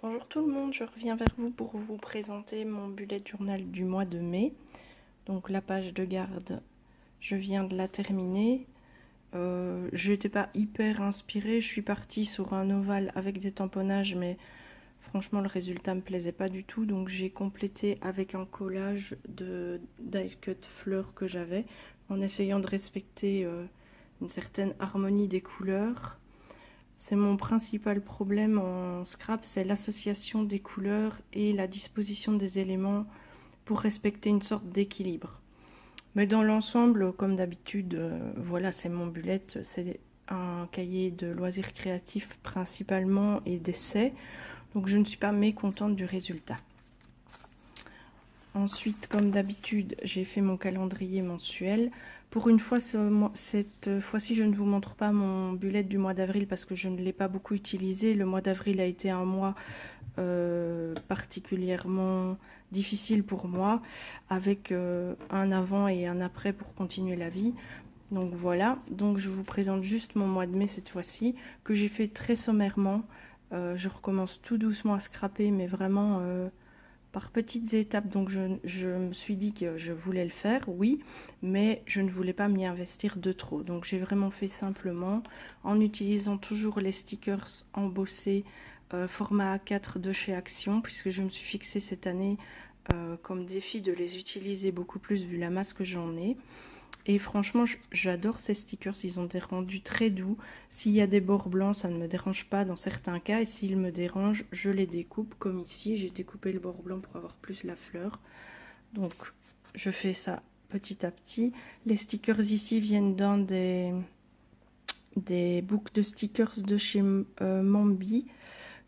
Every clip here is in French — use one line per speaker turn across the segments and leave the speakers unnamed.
Bonjour tout le monde, je reviens vers vous pour vous présenter mon bullet journal du mois de mai. Donc la page de garde, je viens de la terminer. Je n'étais pas hyper inspirée, je suis partie sur un ovale avec des tamponnages, mais franchement le résultat me plaisait pas du tout. Donc j'ai complété avec un collage de die cut fleurs que j'avais, en essayant de respecter une certaine harmonie des couleurs. C'est mon principal problème en scrap, c'est l'association des couleurs et la disposition des éléments pour respecter une sorte d'équilibre. Mais dans l'ensemble, comme d'habitude, voilà, c'est mon bullet, c'est un cahier de loisirs créatifs principalement et d'essais, donc je ne suis pas mécontente du résultat. Ensuite, comme d'habitude, j'ai fait mon calendrier mensuel. Pour une fois, cette fois-ci, je ne vous montre pas mon bullet du mois d'avril parce que je ne l'ai pas beaucoup utilisé. Le mois d'avril a été un mois particulièrement difficile pour moi, avec un avant et un après pour continuer la vie. Donc voilà, donc je vous présente juste mon mois de mai cette fois-ci, que j'ai fait très sommairement. Je recommence tout doucement à scraper, mais vraiment par petites étapes. Donc je me suis dit que je voulais le faire, oui, mais je ne voulais pas m'y investir de trop. Donc j'ai vraiment fait simplement en utilisant toujours les stickers embossés format A4 de chez Action, puisque je me suis fixé cette année comme défi de les utiliser beaucoup plus vu la masse que j'en ai. Et franchement, j'adore ces stickers, ils ont des rendus très doux. S'il y a des bords blancs, ça ne me dérange pas dans certains cas. Et s'ils me dérangent, je les découpe. Comme ici, j'ai découpé le bord blanc pour avoir plus la fleur. Donc, je fais ça petit à petit. Les stickers ici viennent dans des boucles de stickers de chez Mambi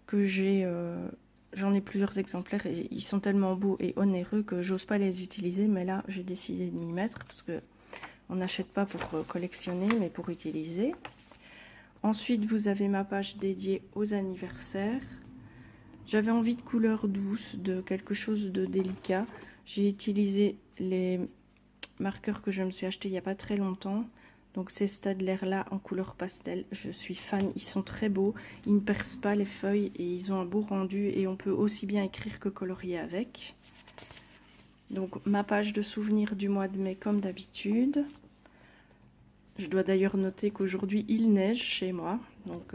que j'en ai plusieurs exemplaires et ils sont tellement beaux et onéreux que j'ose pas les utiliser. Mais là, j'ai décidé de m'y mettre parce que on n'achète pas pour collectionner, mais pour utiliser. Ensuite, vous avez ma page dédiée aux anniversaires. J'avais envie de couleurs douces, de quelque chose de délicat. J'ai utilisé les marqueurs que je me suis acheté il n'y a pas très longtemps. Donc ces Staedtler-là en couleur pastel, je suis fan, ils sont très beaux. Ils ne percent pas les feuilles et ils ont un beau rendu. Et on peut aussi bien écrire que colorier avec. Donc ma page de souvenirs du mois de mai comme d'habitude. Je dois d'ailleurs noter qu'aujourd'hui il neige chez moi. Donc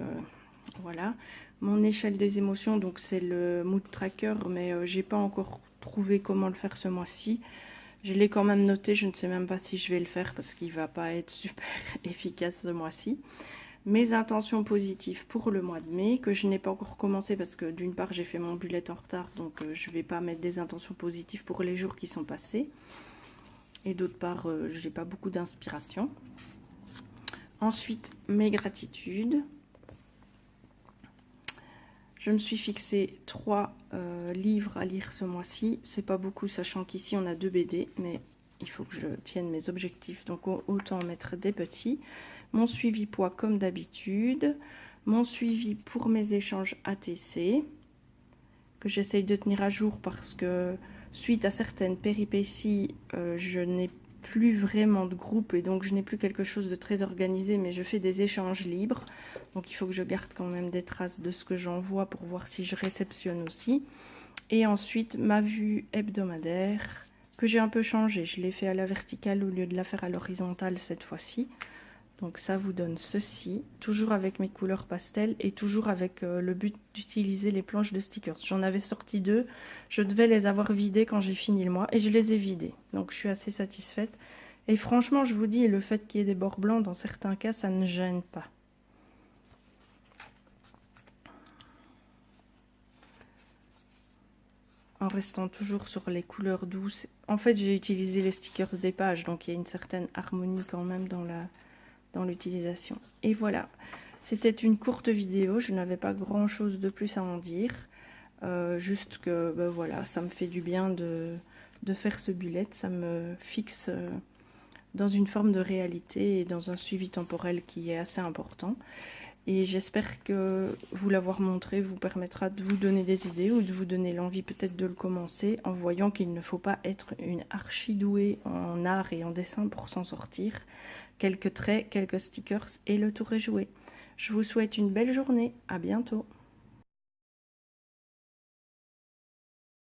voilà. Mon échelle des émotions, donc c'est le mood tracker, mais j'ai pas encore trouvé comment le faire ce mois-ci. Je l'ai quand même noté, je ne sais même pas si je vais le faire parce qu'il va pas être super efficace ce mois-ci. Mes intentions positives pour le mois de mai, que je n'ai pas encore commencé parce que d'une part j'ai fait mon bullet en retard, donc je vais pas mettre des intentions positives pour les jours qui sont passés. Et d'autre part, j'ai pas beaucoup d'inspiration. Ensuite, mes gratitudes. Je me suis fixé 3 livres à lire ce mois-ci. C'est pas beaucoup, sachant qu'ici on a 2 BD, mais il faut que je tienne mes objectifs, donc autant mettre des petits. Mon suivi poids comme d'habitude. Mon suivi pour mes échanges ATC, que j'essaye de tenir à jour parce que suite à certaines péripéties, je n'ai plus vraiment de groupe et donc je n'ai plus quelque chose de très organisé, mais je fais des échanges libres, donc il faut que je garde quand même des traces de ce que j'envoie pour voir si je réceptionne aussi. Et ensuite ma vue hebdomadaire que j'ai un peu changé, je l'ai fait à la verticale au lieu de la faire à l'horizontale cette fois-ci. Donc ça vous donne ceci, toujours avec mes couleurs pastel et toujours avec le but d'utiliser les planches de stickers. J'en avais sorti 2, je devais les avoir vidées quand j'ai fini le mois et je les ai vidées. Donc je suis assez satisfaite. Et franchement, je vous dis, le fait qu'il y ait des bords blancs, dans certains cas, ça ne gêne pas. En restant toujours sur les couleurs douces. En fait, j'ai utilisé les stickers des pages, donc il y a une certaine harmonie quand même dans l'utilisation. Et voilà, c'était une courte vidéo, je n'avais pas grand chose de plus à en dire, juste que ben voilà, ça me fait du bien de faire ce bullet, ça me fixe dans une forme de réalité et dans un suivi temporel qui est assez important. Et j'espère que vous l'avoir montré vous permettra de vous donner des idées ou de vous donner l'envie peut-être de le commencer en voyant qu'il ne faut pas être une archi douée en art et en dessin pour s'en sortir. Quelques traits, quelques stickers et le tour est joué. Je vous souhaite une belle journée, à bientôt.